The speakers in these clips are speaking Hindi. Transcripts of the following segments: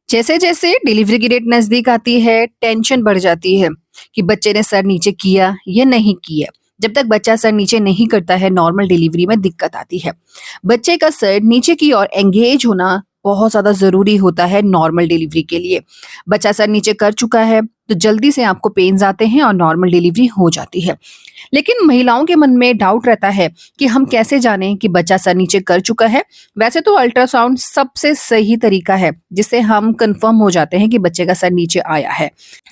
जैसे जैसे डिलीवरी की डेट नजदीक आती है, टेंशन बढ़ जाती है कि बच्चे ने सर नीचे किया या नहीं किया। जब तक बच्चा सर नीचे नहीं करता है, नॉर्मल डिलीवरी में दिक्कत आती है। बच्चे का सर नीचे की ओर एंगेज होना बहुत ज्यादा जरूरी होता है नॉर्मल डिलीवरी के लिए। बच्चा सर नीचे कर चुका है तो जल्दी से आपको पेन्स आते हैं और नॉर्मल डिलीवरी हो जाती है। लेकिन महिलाओं के मन में डाउट रहता है कि हम कैसे जानें कि बच्चा सर नीचे कर चुका है। वैसे तो अल्ट्रासाउंड सबसे सही तरीका है जिससे हम कंफर्म हो जाते हैं कि बच्चे का सर नीचे आया है।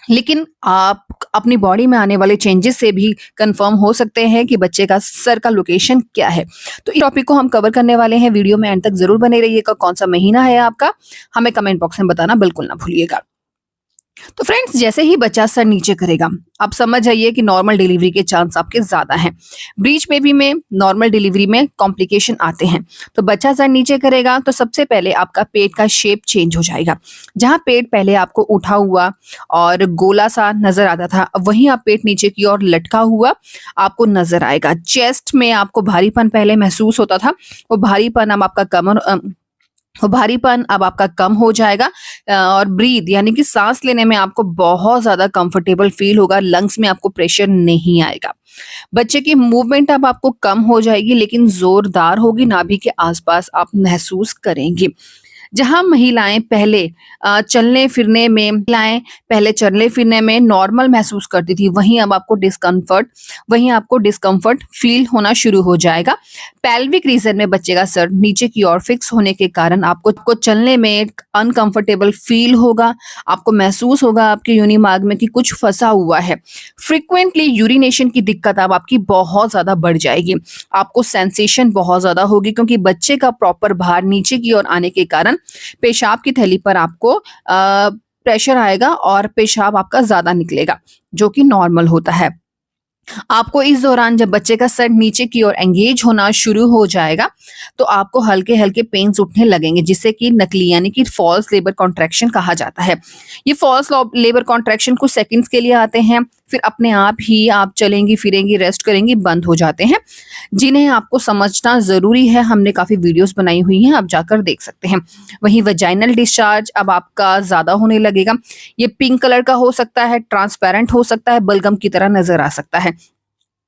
लेकिन आप अपनी बॉडी में आने वाले चेंजेस से भी कंफर्म हो सकते हैं कि बच्चे का सर का लोकेशन क्या है। तो इस टॉपिक को हम कवर करने वाले हैं। वीडियो में एंड तक जरूर बने रहिएगा। कौन सा महीना है आपका, हमें कमेंट बॉक्स में बताना बिल्कुल ना भूलिएगा। तो फ्रेंड्स, जैसे ही बच्चा सर नीचे करेगा, आप समझ जाइए कि नॉर्मल डिलीवरी के चांस आपके ज्यादा हैं। ब्रीच बेबी में नॉर्मल डिलीवरी में कॉम्प्लिकेशन आते हैं। तो बच्चा सर नीचे करेगा तो सबसे पहले आपका पेट का शेप चेंज हो जाएगा। जहां पेट पहले आपको उठा हुआ और गोला सा नजर आता था, अब वहीं आप पेट नीचे की ओर लटका हुआ आपको नजर आएगा। चेस्ट में आपको भारीपन पहले महसूस होता था, वो भारीपन अब आपका कम हो जाएगा। और ब्रीद यानी कि सांस लेने में आपको बहुत ज्यादा कंफर्टेबल फील होगा। लंग्स में आपको प्रेशर नहीं आएगा। बच्चे की मूवमेंट अब आपको कम हो जाएगी लेकिन जोरदार होगी। नाभि के आसपास आप महसूस करेंगे। जहां महिलाएं पहले चलने फिरने में नॉर्मल महसूस करती थी, वहीं आपको डिस्कम्फर्ट फील होना शुरू हो जाएगा। पेल्विक रीजन में बच्चे का सर नीचे की ओर फिक्स होने के कारण आपको चलने में अनकंफर्टेबल फील होगा। आपको महसूस होगा आपके योनि मार्ग में कि कुछ फंसा हुआ है। फ्रिक्वेंटली यूरिनेशन की दिक्कत अब आपकी बहुत ज्यादा बढ़ जाएगी। आपको सेंसेशन बहुत ज्यादा होगी क्योंकि बच्चे का प्रॉपर भार नीचे की ओर आने के कारण पेशाब की थैली पर आपको प्रेशर आएगा और पेशाब आपका ज्यादा निकलेगा, जो कि नॉर्मल होता है। आपको इस दौरान जब बच्चे का सर नीचे की ओर एंगेज होना शुरू हो जाएगा तो आपको हल्के हल्के पेन्स उठने लगेंगे, जिसे कि नकली यानी कि फॉल्स लेबर कॉन्ट्रैक्शन कहा जाता है। ये फॉल्स लेबर कॉन्ट्रैक्शन कुछ सेकंड्स के लिए आते हैं, फिर अपने आप ही आप चलेंगी फिरेंगी रेस्ट करेंगी बंद हो जाते हैं, जिन्हें आपको समझना जरूरी है। हमने काफी वीडियोस बनाई हुई हैं, आप जाकर देख सकते हैं। वहीं वजाइनल डिस्चार्ज अब आपका ज्यादा होने लगेगा। ये पिंक कलर का हो सकता है, ट्रांसपेरेंट हो सकता है, बलगम की तरह नजर आ सकता है।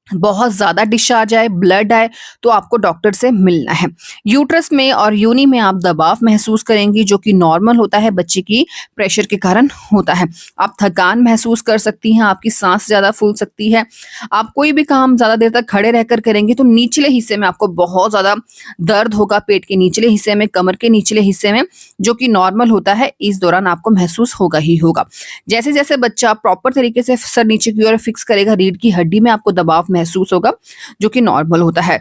बहुत ज्यादा डिस्चार्ज आए, ब्लड आए तो आपको डॉक्टर से मिलना है। यूट्रस में और योनि में आप दबाव महसूस करेंगी, जो कि नॉर्मल होता है, बच्चे की प्रेशर के कारण होता है। आप थकान महसूस कर सकती हैं, आपकी सांस ज्यादा फूल सकती है। आप कोई भी काम ज्यादा देर तक खड़े रहकर करेंगे तो निचले हिस्से में आपको बहुत ज्यादा दर्द होगा, पेट के निचले हिस्से में, कमर के निचले हिस्से में, जो कि नॉर्मल होता है। इस दौरान आपको महसूस होगा ही होगा। जैसे जैसे बच्चा प्रॉपर तरीके से सर नीचे की ओर फिक्स करेगा, रीढ़ की हड्डी में आपको दबाव महसूस होगा, जो कि नॉर्मल होता है।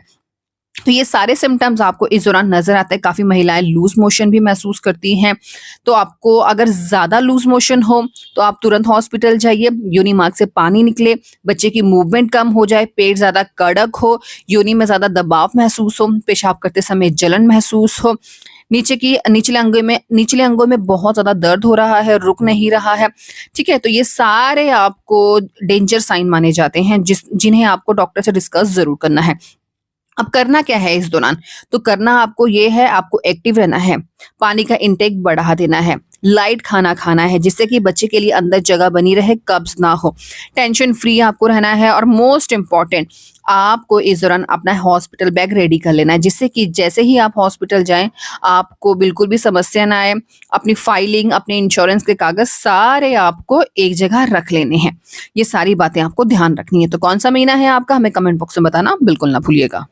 तो ये सारे सिम्टम्स आपको इस दौरान नजर आते हैं। काफी महिलाएं लूज मोशन भी महसूस करती हैं। तो आपको अगर ज्यादा लूज मोशन हो तो आप तुरंत हॉस्पिटल जाइए। योनि मार्ग से पानी निकले, बच्चे की मूवमेंट कम हो जाए, पेट ज्यादा कड़क हो, योनि में ज्यादा दबाव महसूस हो, पेशाब करते समय जलन महसूस हो, निचले अंगों में बहुत ज्यादा दर्द हो रहा है, रुक नहीं रहा है। ठीक है, तो ये सारे आपको डेंजर साइन माने जाते हैं जिन्हें आपको डॉक्टर से डिस्कस जरूर करना है। अब करना क्या है इस दौरान? तो करना आपको ये है, आपको एक्टिव रहना है, पानी का इंटेक बढ़ा देना है, लाइट खाना खाना है जिससे कि बच्चे के लिए अंदर जगह बनी रहे, कब्ज ना हो, टेंशन फ्री आपको रहना है। और मोस्ट इम्पॉर्टेंट, आपको इस दौरान अपना हॉस्पिटल बैग रेडी कर लेना है, जिससे कि जैसे ही आप हॉस्पिटल जाएं आपको बिल्कुल भी समस्या ना आए। अपनी फाइलिंग, अपने इंश्योरेंस के कागज सारे आपको एक जगह रख लेने हैं। ये सारी बातें आपको ध्यान रखनी है। तो कौन सा महीना है आपका, हमें कमेंट बॉक्स में बताना बिल्कुल ना भूलिएगा।